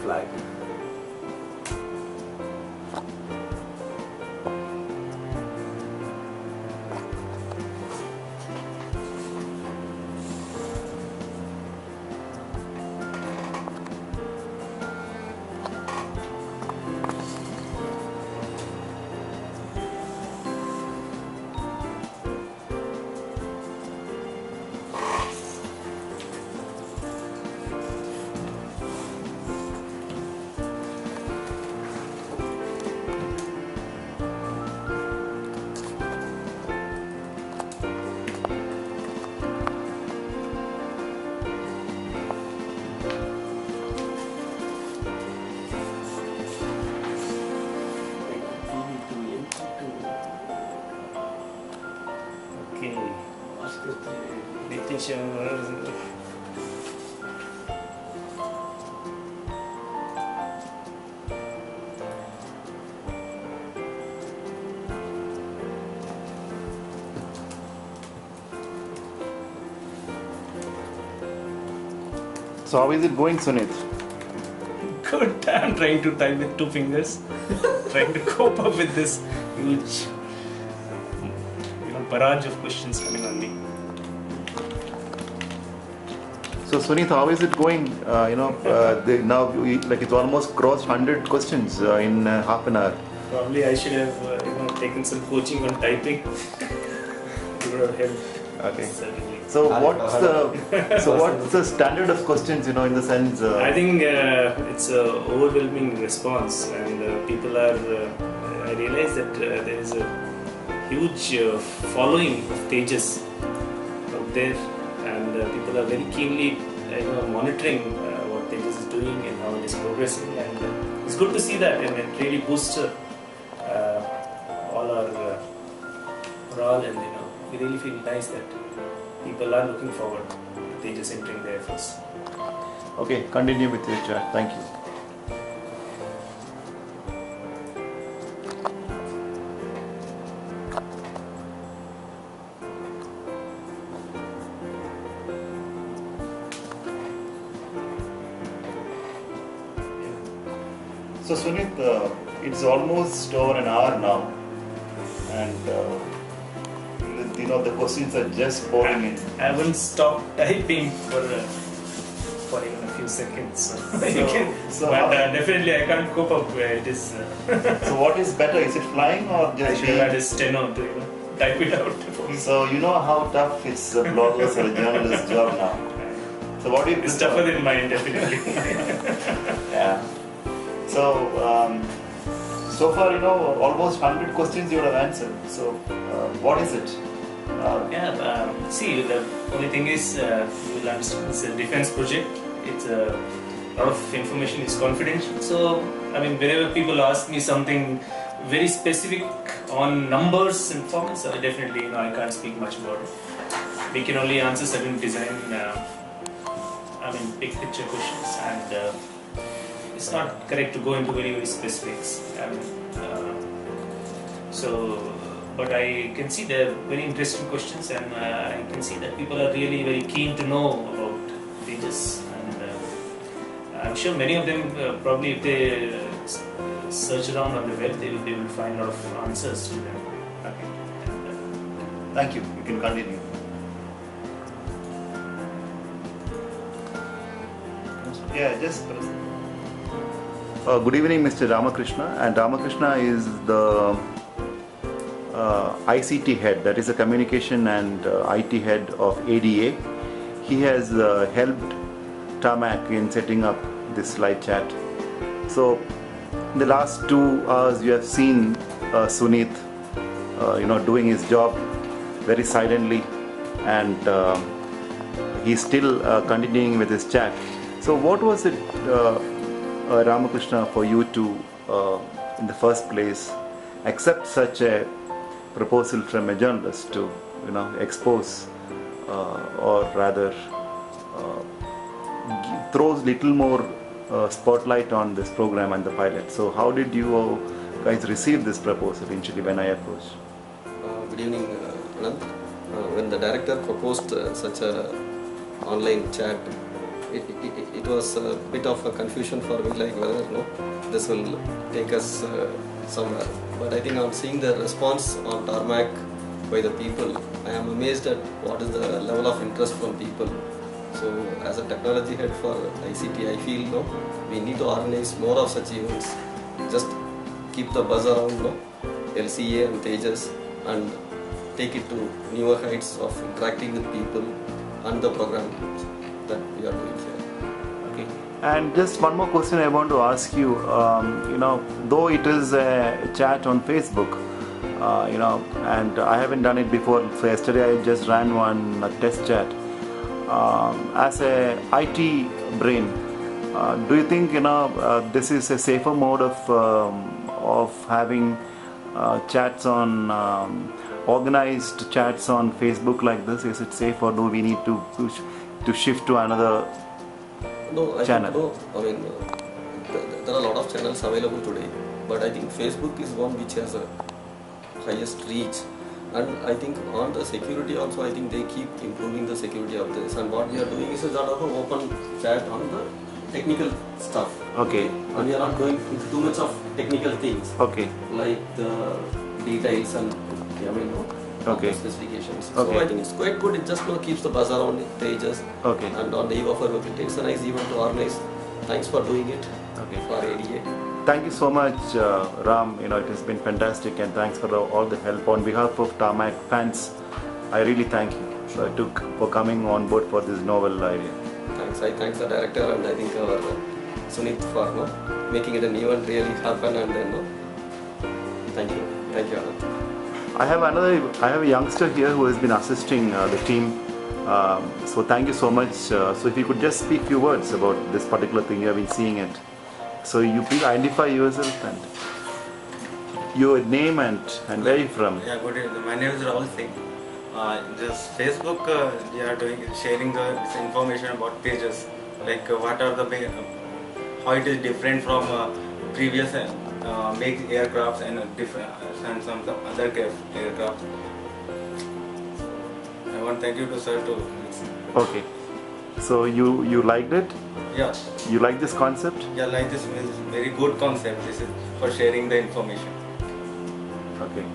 flag. So how is it going, Suneet? Good. I'm trying to type with 2 fingers, trying to cope up with this huge, barrage of questions coming on me. So Suneet, how is it going? Now like it's almost crossed 100 questions in half an hour. Probably I should have taken some coaching on typing. It would have helped. Okay. Certainly. So what's the standard of questions? In the sense. I think it's an overwhelming response, and people are. I realize that there is a huge following of Tejas out there, and people are very keenly monitoring what Tejas is doing and how it is progressing, and it's good to see that, and it really boosts all our morale, and we really feel nice that people are looking forward to Tejas entering their efforts. Okay, continue with your chat. Thank you. So Suneet, it's almost over an hour now, and the questions are just pouring in. I haven't stopped typing for even a few seconds. Definitely I can't cope up where it is. So what is better? Is it flying or just? I should have had a steno to type it out. So you know how tough it's a blogger's or a journalist's job now. So what do you? It's tougher than mine, definitely. Yeah. So so far almost 100 questions you would have answered. So what is it? See, the only thing is, you'll understand, it's a defense project. It's a lot of information is confidential. So, whenever people ask me something very specific on numbers and formats, definitely, I can't speak much about it. We can only answer certain design, big picture questions, and it's not correct to go into very, very specifics. But I can see they're very interesting questions, and I can see that people are really very keen to know about Tejas, and I'm sure many of them probably, if they search around on the web, they will find a lot of answers to them. Okay. Thank you. You can continue. Yeah, just. Good evening, Mr. Ramakrishna, and Ramakrishna is the ICT head, that is the communication and IT head of ADA. He has helped Tarmak in setting up this live chat. So in the last 2 hours you have seen Suneet doing his job very silently, and he's still continuing with his chat. So what was it, Ramakrishna, for you to in the first place accept such a proposal from a journalist to expose or rather throw little more spotlight on this program and the pilot? So how did you guys receive this proposal initially when I approached? Good evening, Anand. When the director proposed such a online chat it was a bit of a confusion for me, like whether this will take us somewhere. But I think on seeing the response on Tarmac by the people, I am amazed at what is the level of interest from people. So as a technology head for ICT, I feel we need to organize more of such events. Just keep the buzz around LCA and Tejas and take it to newer heights of interacting with people and the program that we are doing here. Okay. And just one more question I want to ask you. Though it is a chat on Facebook, and I haven't done it before. So yesterday I just ran one test chat. As a IT brain, do you think this is a safer mode of having chats on organized chats on Facebook like this? Is it safe, or do we need to shift to another channel? I mean, there are a lot of channels available today, but I think Facebook is one which has a highest reach. And I think on the security also, I think they keep improving the security of this. And what we are doing is that open chat on the technical stuff. Okay. And we are not going into too much of technical things. Okay. Like the details and okay. specifications. Okay. So I think it's quite good. It just keeps the buzz around the pages. Okay. And on the eve of our work, it takes a nice event to organize. Thanks for doing it. Okay. For ADA. Thank you so much, Ram. It has been fantastic, and thanks for all the help. On behalf of Tarmac fans, I really thank you for coming on board for this novel idea. Thanks. I thank the director and I think our Suneet for making it an event really happen. And then thank you, Anand. I have a youngster here who has been assisting the team. So thank you so much. So if you could just speak a few words about this particular thing, you have been seeing it. So you please identify yourself and your name and where you from. Yeah, good evening. My name is Rahul Singh. Just Facebook, we are sharing this information about pages, like what are the how it is different from previous make aircrafts and some other aircraft. I want to thank you to sir to. Okay. So you liked it? Yeah. You like this concept? Yeah, like this is very good concept. This is for sharing the information. Okay.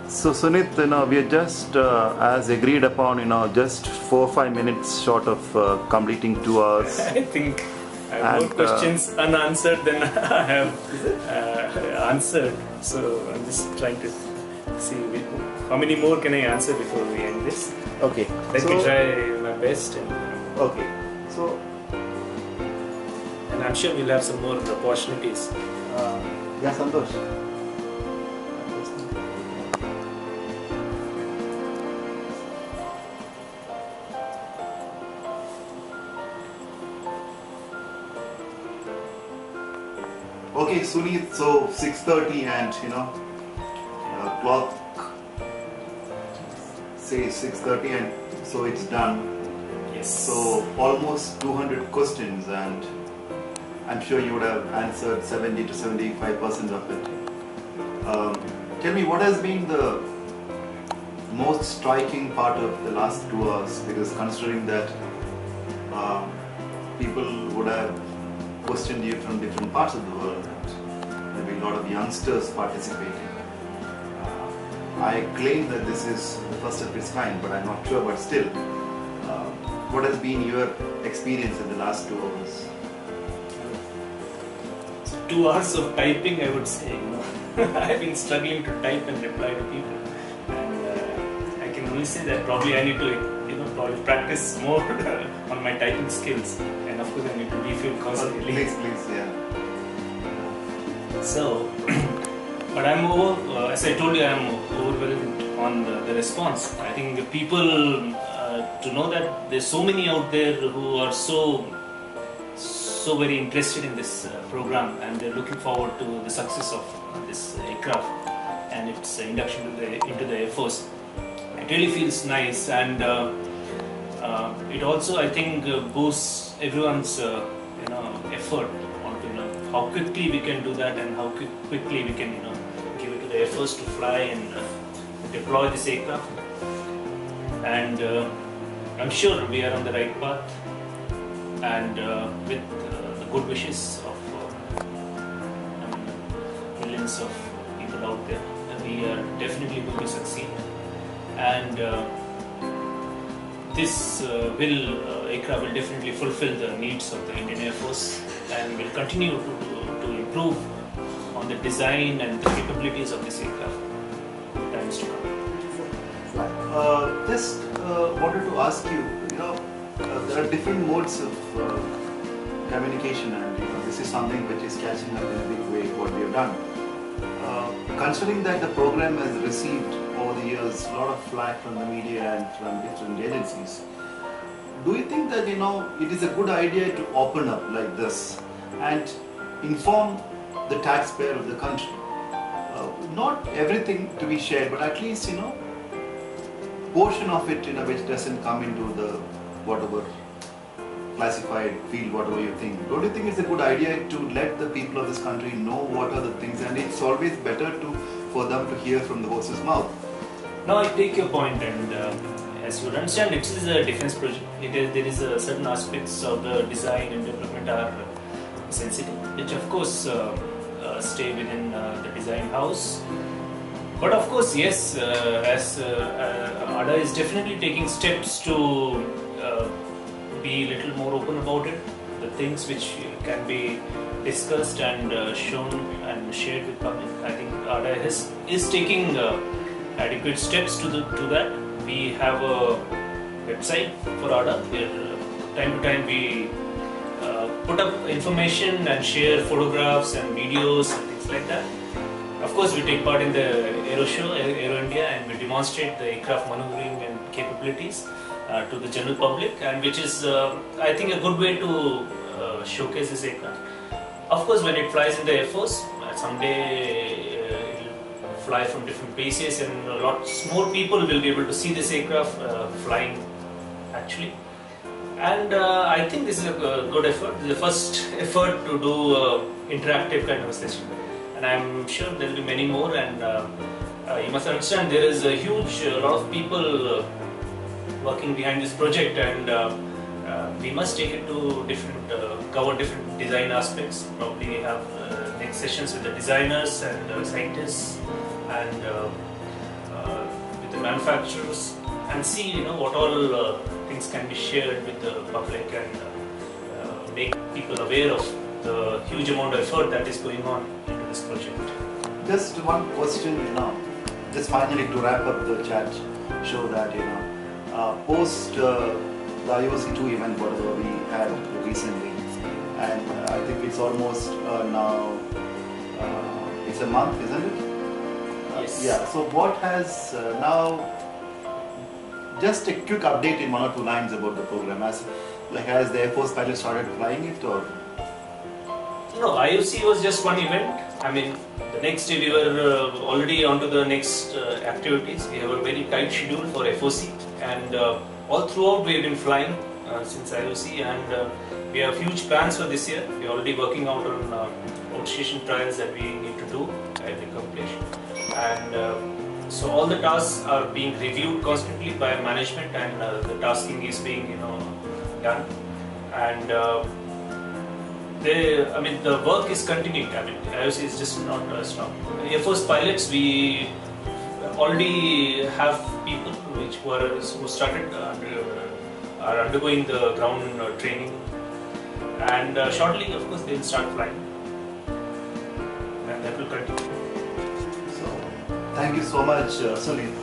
So Suneet, we are just as agreed upon, just 4 or 5 minutes short of completing 2 hours. I think I have more questions unanswered than I have answered. So I'm just trying to see how many more can I answer before we end this. Okay. Let me try my best. Okay. So. And I'm sure we'll have some more opportunities. Yeah, Santosh. Okay, Suneet, so 6:30 and clock says 6:30 and so it's done. Yes. So almost 200 questions, and I'm sure you would have answered 70 to 75% of it. Tell me, what has been the most striking part of the last 2 hours? Because considering that people would have questioned you from different parts of the world, and maybe a lot of youngsters participating. I claim that this is the first of its kind, but I'm not sure. But still, what has been your experience in the last 2 hours? 2 hours of typing, I would say. I've been struggling to type and reply to people, and I can only say that probably I need to, probably practice more on my typing skills, and of course I need to refill constantly. Please, yeah. So, but as I told you, I'm overwhelmed on the response. I think the people to know that there's so many out there who are so very interested in this program, and they're looking forward to the success of this aircraft and its induction into the Air Force. It really feels nice, and it also, I think, boosts everyone's effort on how quickly we can do that, and how quickly we can give it to the Air Force to fly and deploy this aircraft. and I'm sure we are on the right path, and with the good wishes of millions of people out there, we are definitely going to succeed, and this aircraft will definitely fulfill the needs of the Indian Air Force, and will continue to improve on the design and the capabilities of this aircraft in times to come. Just wanted to ask you, there are different modes of communication, and this is something which is catching up in a big way, what we have done. Considering that the program has received over the years a lot of flack from the media and from different agencies, do you think that it is a good idea to open up like this and inform the taxpayer of the country? Not everything to be shared, but at least portion of it which doesn't come into the whatever classified field, whatever you think. Don't you think it's a good idea to let the people of this country know what are the things, and it's always better for them to hear from the horse's mouth? Now I take your point, and as you understand, it is a defense project. There is certain aspects of the design and development are sensitive, which of course stay within the design house. But of course, yes, as ADA is definitely taking steps to be a little more open about it, the things which can be discussed and shown and shared with public. I think ADA is taking adequate steps to that. We have a website for ADA where time to time we put up information and share photographs and videos and things like that. Of course, we take part in the Aero Show, Aero India, and we demonstrate the aircraft maneuvering and capabilities to the general public, and which is, I think, a good way to showcase this aircraft. Of course, when it flies in the Air Force, someday it will fly from different bases, and lots more people will be able to see this aircraft flying actually. And I think this is a good effort. This is the first effort to do interactive kind of a session. And I'm sure there will be many more, and you must understand there is a lot of people working behind this project, and we must take it to cover different design aspects. Probably have next sessions with the designers and scientists and with the manufacturers, and see what all things can be shared with the public, and make people aware of the huge amount of effort that is going on into this project. Just one question, just finally to wrap up the chat, show that post the IOC2 event, whatever we had recently, and I think it's almost now it's a month, isn't it? Yes. Yeah. So what has now? Just a quick update in 1 or 2 lines about the program. Has the Air Force pilot started flying it, or? No, IOC was just one event. I mean, the next day we were already onto the next activities. We have a very tight schedule for FOC, and all throughout we have been flying since IOC, and we have huge plans for this year. We are already working out on outstation trials that we need to do at the completion, and so all the tasks are being reviewed constantly by management, and the tasking is being done, and the work is continuing. I mean, IOC is just not stopped. Air Force pilots, we already have people who started are undergoing the ground training, and shortly, of course, they will start flying, and that will continue. Thank you so much, Suneet,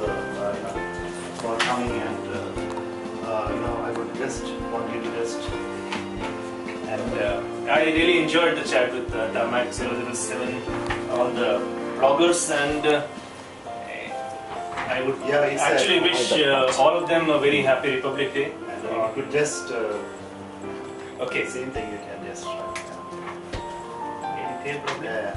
for coming, and I would just want you to and I really enjoyed the chat with Tarmak007, all the bloggers, and I would actually wish all of them a very happy Republic Day. And you could just okay, same thing you can just any problem? yeah.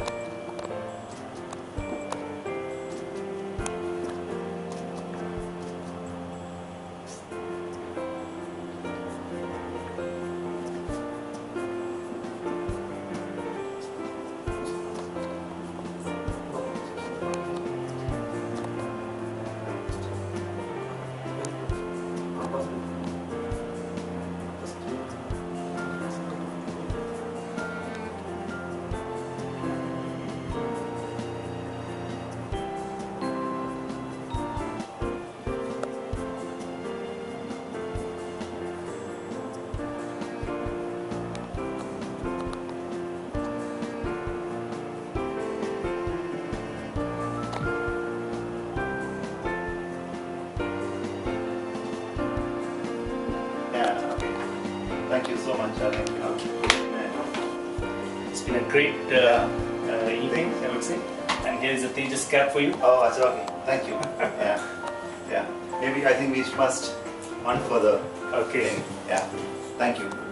so much. Thank you. It's been a great evening, I would say. And here is a Tejas cap for you. Oh, that's okay. Thank you. Yeah. Yeah. Maybe I think we must one further Okay. thing. Yeah. Thank you.